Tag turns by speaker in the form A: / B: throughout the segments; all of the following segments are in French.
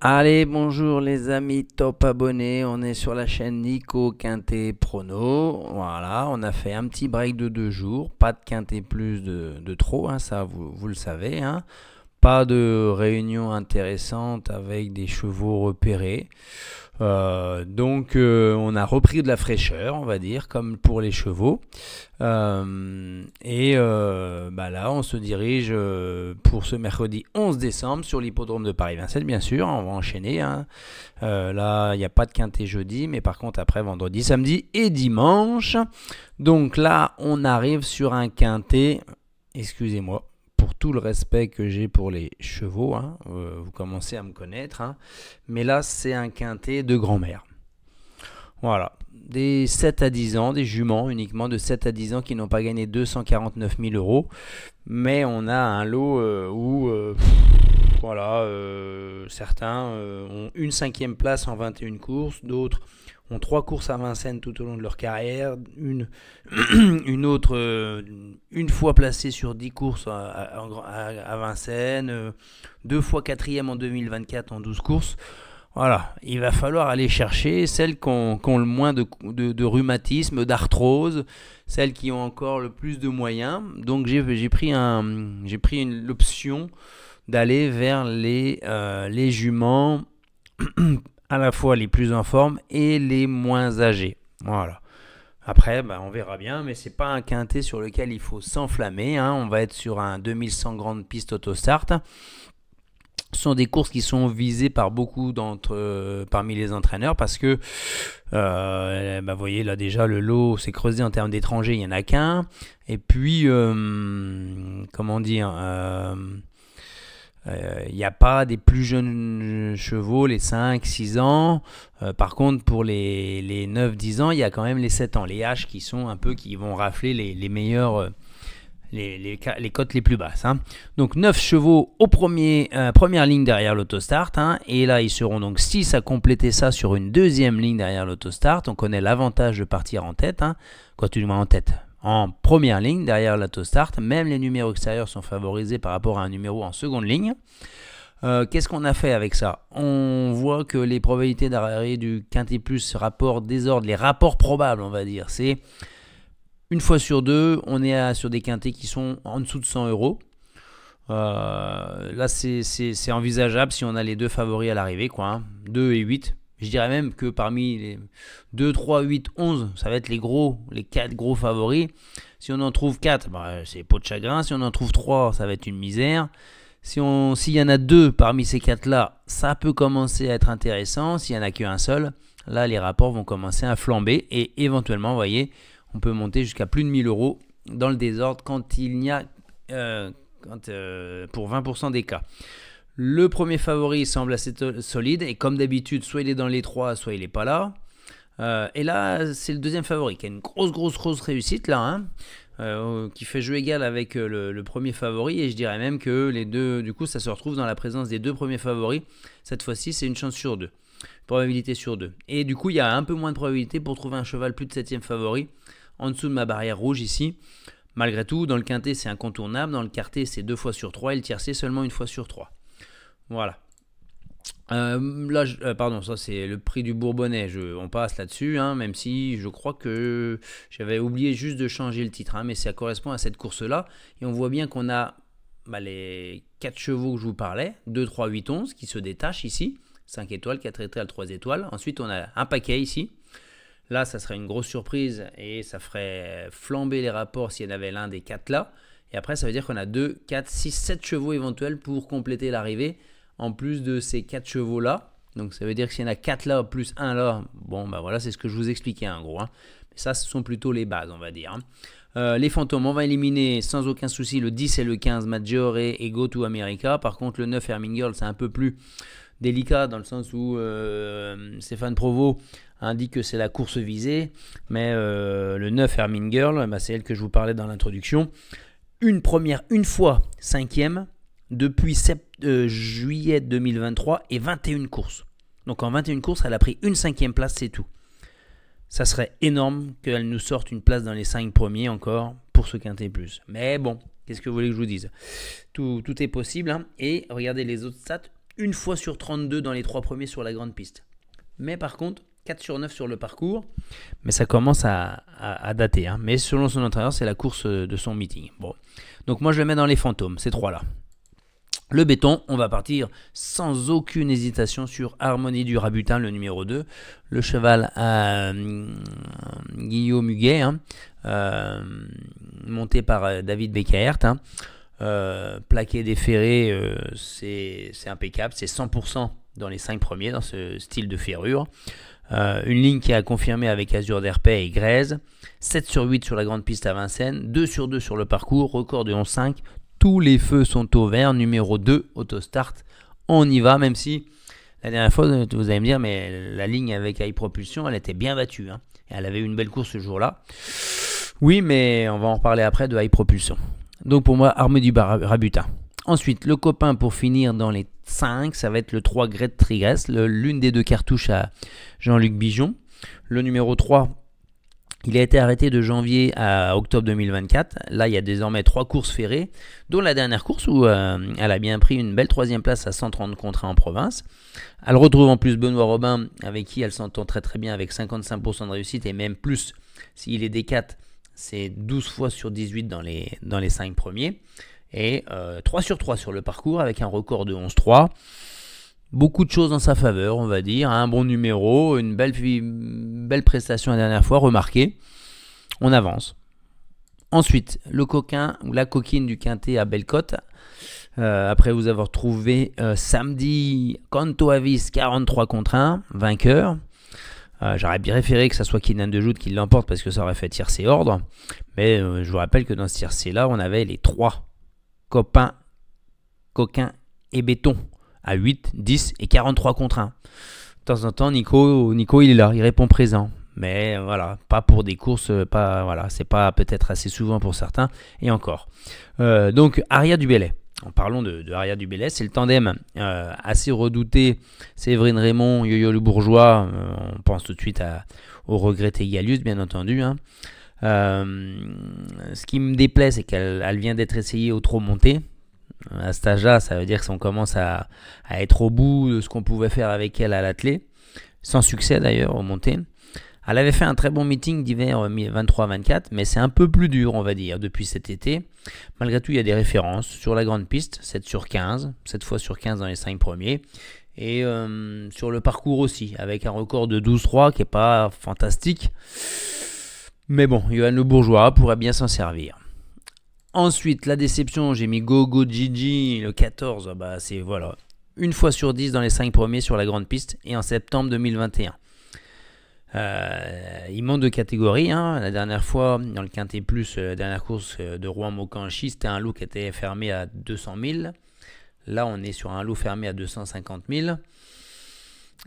A: Allez, bonjour les amis top abonnés, on est sur la chaîne Nico Quintet Prono. Voilà, on a fait un petit break de 2 jours, pas de Quintet plus de trop, hein, ça vous le savez, hein. Pas de réunion intéressante avec des chevaux repérés. Donc on a repris de la fraîcheur, on va dire, comme pour les chevaux. Là, on se dirige pour ce mercredi 11 décembre sur l'hippodrome de Paris-Vincennes, bien sûr. On va enchaîner, hein. Là, il n'y a pas de quintet jeudi, mais par contre, après vendredi, samedi et dimanche. Donc là, on arrive sur un quintet. Excusez-moi pour tout le respect que j'ai pour les chevaux, hein. Vous commencez à me connaître, hein. Mais là, c'est un quintet de grand-mère. Voilà, des 7 à 10 ans, des juments uniquement de 7 à 10 ans qui n'ont pas gagné 249 000 euros. Mais on a un lot certains ont une cinquième place en 21 courses, d'autres ont 3 courses à Vincennes tout au long de leur carrière, une autre une fois placée sur 10 courses à Vincennes, 2 fois quatrième en 2024 en 12 courses. Voilà, il va falloir aller chercher celles qui ont le moins de rhumatisme, d'arthrose, celles qui ont encore le plus de moyens. Donc j'ai pris l'option d'aller vers les juments à la fois les plus en forme et les moins âgés. Voilà. Après, on verra bien, mais c'est pas un quintet sur lequel il faut s'enflammer, hein. On va être sur un 2100 grandes pistes autostart. Ce sont des courses qui sont visées par beaucoup parmi les entraîneurs parce que vous voyez là déjà le lot s'est creusé en termes d'étrangers, il n'y en a qu'un. Et puis il n'y a pas des plus jeunes chevaux, les 5-6 ans. Par contre, pour les 9-10 ans, il y a quand même les 7 ans, les H qui vont rafler les meilleurs. Les cotes les plus basses, hein. Donc 9 chevaux première ligne derrière l'autostart, hein. Et là ils seront donc 6 à compléter ça sur une deuxième ligne derrière l'autostart. On connaît l'avantage de partir en tête, hein. Quoi tu vois en tête, en première ligne derrière l'autostart. Même les numéros extérieurs sont favorisés par rapport à un numéro en seconde ligne. Qu'est-ce qu'on a fait avec ça? On voit que les probabilités d'arrêt du Quintet Plus rapport désordre, les rapports probables on va dire, c'est une fois sur deux, on est sur des quintets qui sont en dessous de 100 euros. Là, c'est envisageable si on a les deux favoris à l'arrivée, quoi, hein, 2 et 8. Je dirais même que parmi les 2, 3, 8, 11, ça va être les 4 gros favoris. Si on en trouve 4, c'est peau de chagrin. Si on en trouve 3, ça va être une misère. S'il y en a 2 parmi ces 4-là, ça peut commencer à être intéressant. S'il n'y en a qu'un seul, là, les rapports vont commencer à flamber. Et éventuellement, vous voyez, on peut monter jusqu'à plus de 1000 euros dans le désordre quand il y a pour 20% des cas. Le premier favori semble assez solide et comme d'habitude, soit il est dans les 3, soit il n'est pas là. Et là, c'est le deuxième favori qui a une grosse réussite là, hein, qui fait jeu égal avec le premier favori. Et je dirais même que les deux, du coup, ça se retrouve dans la présence des deux premiers favoris. Cette fois-ci, c'est une chance sur 2. Probabilité sur 2. Et du coup, il y a un peu moins de probabilité pour trouver un cheval plus de 7e favori en dessous de ma barrière rouge ici. Malgré tout, dans le quintet, c'est incontournable. Dans le quartet, c'est 2 fois sur 3 et le tiercé seulement 1 fois sur 3. Voilà. Pardon, ça c'est le prix du Bourbonnais. On passe là-dessus, hein, même si je crois que j'avais oublié juste de changer le titre, hein, mais ça correspond à cette course-là. Et on voit bien qu'on a les 4 chevaux que je vous parlais, 2, 3, 8, 11, qui se détachent ici. 5 étoiles, 4 étoiles, 3 étoiles. Ensuite, on a un paquet ici. Là, ça serait une grosse surprise et ça ferait flamber les rapports s'il y en avait l'un des 4 là. Et après, ça veut dire qu'on a 2, 4, 6, 7 chevaux éventuels pour compléter l'arrivée, en plus de ces 4 chevaux là. Donc ça veut dire que s'il y en a 4 là, plus 1 là, voilà, c'est ce que je vous expliquais en gros, hein. Mais ça, ce sont plutôt les bases, on va dire, hein. Les fantômes, on va éliminer sans aucun souci le 10 et le 15, Maggiore et Go to America. Par contre, le 9, Herming Girl, c'est un peu plus délicat dans le sens où Stéphane Provost indique que c'est la course visée, mais le 9 Herming Girl, c'est elle que je vous parlais dans l'introduction. Une fois 5e depuis juillet 2023 et 21 courses. Donc en 21 courses, elle a pris une 5e place, c'est tout. Ça serait énorme qu'elle nous sorte une place dans les 5 premiers encore pour ce Quintet Plus. Mais bon, qu'est-ce que vous voulez que je vous dise? Tout est possible, hein. Et regardez les autres stats. une fois sur 32 dans les 3 premiers sur la grande piste. Mais par contre, 4 sur 9 sur le parcours. Mais ça commence à dater. Hein. Mais selon son entraîneur, c'est la course de son meeting. Bon. Donc moi, je le mets dans les fantômes, ces 3-là. Le béton, on va partir sans aucune hésitation sur Harmonie du Rabutin, le numéro 2. Le cheval à Guillaume Huguet, hein, monté par David Beckaert. Hein. Plaqué déferré, c'est impeccable. C'est 100% dans les 5 premiers, dans ce style de ferrure. Une ligne qui a confirmé avec Azur d'Herpet et Grèze. 7 sur 8 sur la grande piste à Vincennes. 2 sur 2 sur le parcours. Record de 11,5. Tous les feux sont au vert. Numéro 2, Autostart. On y va, même si la dernière fois, vous allez me dire, mais la ligne avec High Propulsion, elle était bien battue. Hein. Et elle avait eu une belle course ce jour-là. Oui, mais on va en reparler après de High Propulsion. Donc pour moi, Harmonie du Rabutin. Ensuite, le copain pour finir dans les 5, ça va être le 3 Great Trigress, l'une des 2 cartouches à Jean-Luc Bijon. Le numéro 3, il a été arrêté de janvier à octobre 2024. Là, il y a désormais 3 courses ferrées, dont la dernière course où elle a bien pris une belle 3e place à 130 contre 1 en province. Elle retrouve en plus Benoît Robin, avec qui elle s'entend très très bien, avec 55% de réussite et même plus s'il est D4. C'est 12 fois sur 18 dans les 5 premiers. Et 3 sur 3 sur le parcours avec un record de 11,3. Beaucoup de choses en sa faveur, on va dire. Un bon numéro, une belle prestation la dernière fois, remarquée. On avance. Ensuite, le coquin ou la coquine du quintet à Bellecote. Après vous avoir trouvé samedi Canto Avis 43 contre 1, vainqueur. J'aurais bien préféré que ça soit Kinan de Joute qui l'emporte parce que ça aurait fait tiercé ordre. Mais je vous rappelle que dans ce tiercé-là, on avait les 3 copains, coquins et béton à 8, 10 et 43 contre 1. De temps en temps, Nico il est là, il répond présent. Mais voilà, pas pour des courses, c'est pas peut-être assez souvent pour certains, et encore. Donc, Aria du Bellay. En parlant de Aria du Bellay, c'est le tandem assez redouté. Séverine Raymond, Yo-Yo le Bourgeois. On pense tout de suite au regretté Gallius, bien entendu. Hein. Ce qui me déplaît, c'est qu'elle vient d'être essayée au trot monté. À cet âge-là, ça veut dire qu'on commence à être au bout de ce qu'on pouvait faire avec elle à l'attelé. Sans succès d'ailleurs au monté. Elle avait fait un très bon meeting d'hiver 23-24, mais c'est un peu plus dur, on va dire, depuis cet été. Malgré tout, il y a des références sur la grande piste, 7 sur 15, 7 fois sur 15 dans les 5 premiers. Et sur le parcours aussi, avec un record de 12,3 qui n'est pas fantastique. Mais bon, Johan Le Bourgeois pourrait bien s'en servir. Ensuite, la déception, j'ai mis Gogo Gigi, le 14, c'est voilà, une fois sur 10 dans les 5 premiers sur la grande piste et en septembre 2021. Il monte de catégorie. Hein. La dernière fois, dans le Quintet Plus, la dernière course de Rouen-Mocanchi, c'était un lot qui était fermé à 200 000. Là, on est sur un lot fermé à 250 000.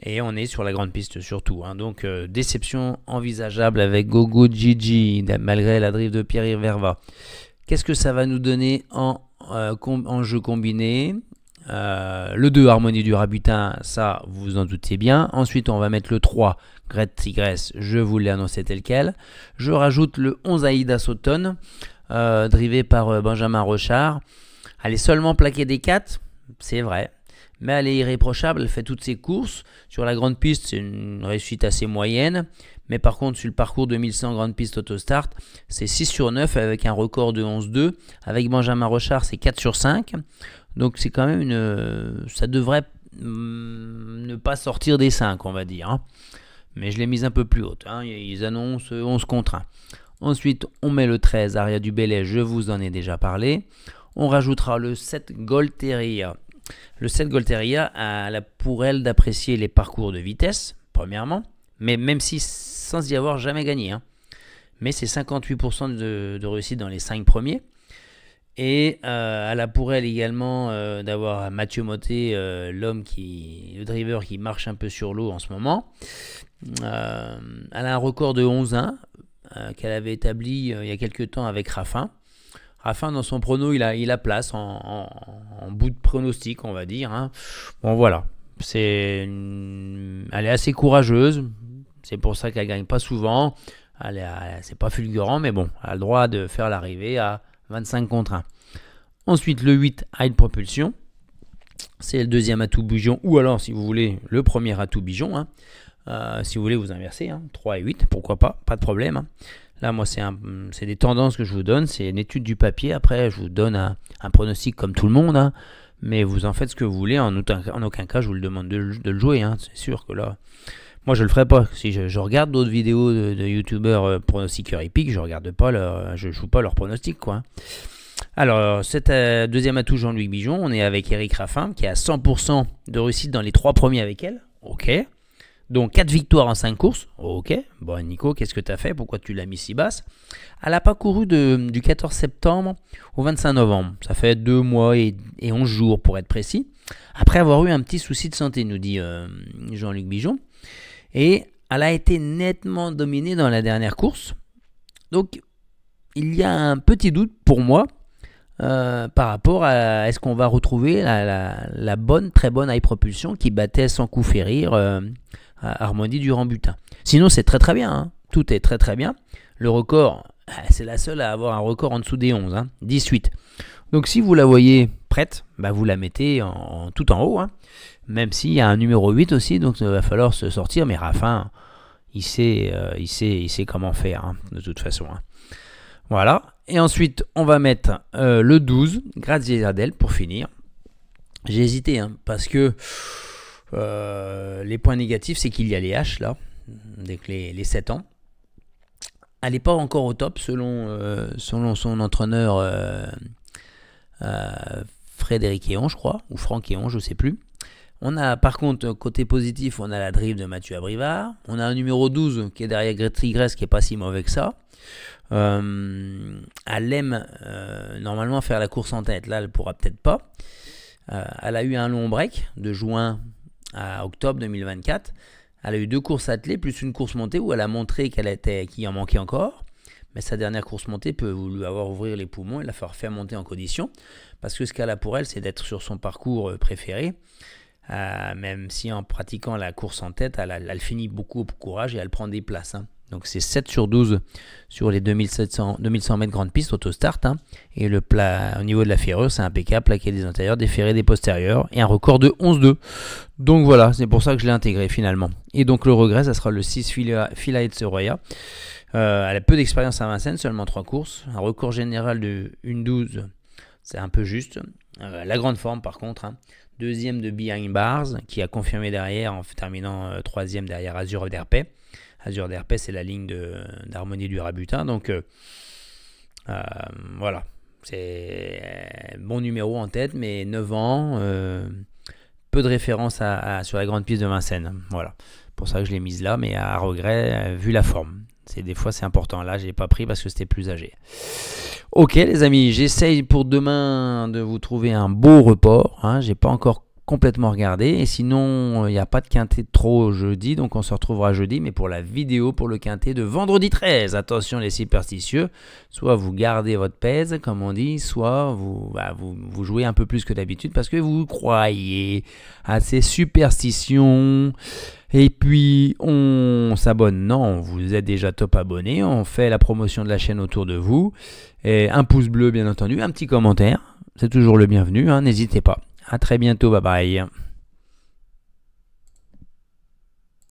A: Et on est sur la grande piste surtout. Hein. Donc, déception envisageable avec Gogo Gigi, malgré la drift de Pierre Verva. Qu'est-ce que ça va nous donner en jeu combiné? Le 2 Harmonie du Rabutin, ça vous vous en doutez bien. Ensuite on va mettre le 3 Great Tigress, je vous l'ai annoncé tel quel. Je rajoute le 11 Aïda Sauton, drivé par Benjamin Rochard. Elle est seulement plaquée des 4, c'est vrai, mais elle est irréprochable, elle fait toutes ses courses. Sur la grande piste, c'est une réussite assez moyenne. Mais par contre, sur le parcours 2100 grande piste Autostart, c'est 6 sur 9 avec un record de 11,2. Avec Benjamin Rochard, c'est 4 sur 5. Donc c'est quand même ça devrait ne pas sortir des 5, on va dire. Hein. Mais je l'ai mise un peu plus haute. Hein. Ils annoncent 11 contre 1. Ensuite, on met le 13 Aria du Bellay, je vous en ai déjà parlé. On rajoutera le 7 Golteria. Le 7 Golteria a pour elle d'apprécier les parcours de vitesse, premièrement. Mais même si sans y avoir jamais gagné. Hein. Mais c'est 58% de réussite dans les 5 premiers. Et elle a pour elle également d'avoir Mathieu Mottet, le driver qui marche un peu sur l'eau en ce moment. Elle a un record de 11-1 qu'elle avait établi il y a quelques temps avec Raffin. Raffin, dans son prono, il a place en bout de pronostic, on va dire. Hein. Bon, voilà. Elle est assez courageuse. C'est pour ça qu'elle ne gagne pas souvent. C'est pas fulgurant, mais bon, elle a le droit de faire l'arrivée à 25 contre 1. Ensuite, le 8, High Propulsion. C'est le deuxième atout bijon, ou alors si vous voulez le premier atout bijon, hein. Si vous voulez vous inverser, hein, 3 et 8, pourquoi pas de problème, hein. Là moi c'est des tendances que je vous donne, c'est une étude du papier, après je vous donne un pronostic comme tout le monde, hein, mais vous en faites ce que vous voulez, en aucun cas je vous le demande de le jouer, hein. C'est sûr que là, moi je le ferai pas, si je regarde d'autres vidéos de youtubeurs pronostiqueurs hippiques, je joue pas leurs pronostics, quoi, hein. Alors, cet deuxième atout Jean-Louis Bijon, on est avec Eric Raffin qui a 100% de réussite dans les 3 premiers avec elle. Ok. Donc 4 victoires en 5 courses. Ok. Bon, Nico, qu'est-ce que tu as fait? Pourquoi tu l'as mis si basse? Elle n'a pas couru du 14 septembre au 25 novembre. Ça fait 2 mois et 11 jours pour être précis. Après avoir eu un petit souci de santé, nous dit Jean-Luc Bijon. Et elle a été nettement dominée dans la dernière course. Donc, il y a un petit doute pour moi. Par rapport à est-ce qu'on va retrouver la très bonne high propulsion qui battait sans coup férir Harmonie du Rambutin. Sinon c'est très bien, hein. Tout est très bien. Le record, c'est la seule à avoir un record en dessous des 11, hein. 18. Donc si vous la voyez prête, bah, vous la mettez tout en haut, hein. Même s'il y a un numéro 8 aussi, donc il va falloir se sortir, mais Raffin il sait comment faire, hein, de toute façon, hein. Voilà, et ensuite on va mettre le 12, Grazie Zadel, pour finir. J'ai hésité, hein, parce que les points négatifs, c'est qu'il y a les H là, avec les 7 ans. Elle n'est pas encore au top selon son entraîneur Frédéric Héon, je crois, ou Franck Héon, je ne sais plus. On a par contre, côté positif, on a la drive de Mathieu Abrivard. On a un numéro 12 qui est derrière Tigresse, qui n'est pas si mauvais que ça. Elle aime normalement faire la course en tête. Là, elle ne pourra peut-être pas. Elle a eu un long break de juin à octobre 2024. Elle a eu 2 courses attelées plus une course montée où elle a montré qu'il en manquait encore. Mais sa dernière course montée peut lui avoir ouvrir les poumons et la faire monter en condition. Parce que ce qu'elle a pour elle, c'est d'être sur son parcours préféré. Même si en pratiquant la course en tête, elle finit beaucoup au courage et elle prend des places, hein. Donc c'est 7 sur 12 sur les 2100 mètres grande piste autostart, hein. Et le plat au niveau de la ferrure, c'est impeccable, plaqué des antérieurs, des ferrés des postérieurs et un record de 11-2. Donc voilà, c'est pour ça que je l'ai intégré finalement. Et donc le regret, ça sera le 6 Philae de Soroya. Elle a peu d'expérience à Vincennes, seulement 3 courses. Un record général de 1-12, c'est un peu juste. La grande forme par contre, hein. Deuxième de Behind Bars, qui a confirmé derrière en terminant 3e derrière Azure d'Herpet. Azure d'Herpet, c'est la ligne d'Harmonie du Rabutin. Donc voilà, c'est bon numéro en tête, mais 9 ans, peu de référence sur la grande piste de Vincennes. Voilà, pour ça que je l'ai mise là, mais à regret, vu la forme. Des fois c'est important. Là, je n'ai pas pris parce que c'était plus âgé. Ok les amis, j'essaye pour demain de vous trouver un beau report, hein. J'ai pas encore complètement regardé, et sinon il n'y a pas de quintet trop jeudi, donc on se retrouvera jeudi, mais pour la vidéo pour le quintet de vendredi 13. Attention les superstitieux, soit vous gardez votre pèse comme on dit, soit vous jouez un peu plus que d'habitude parce que vous croyez à ces superstitions. Et puis on s'abonne, non, vous êtes déjà top abonné, on fait la promotion de la chaîne autour de vous, et un pouce bleu bien entendu, un petit commentaire, c'est toujours le bienvenu, hein, n'hésitez pas. À très bientôt, bye bye.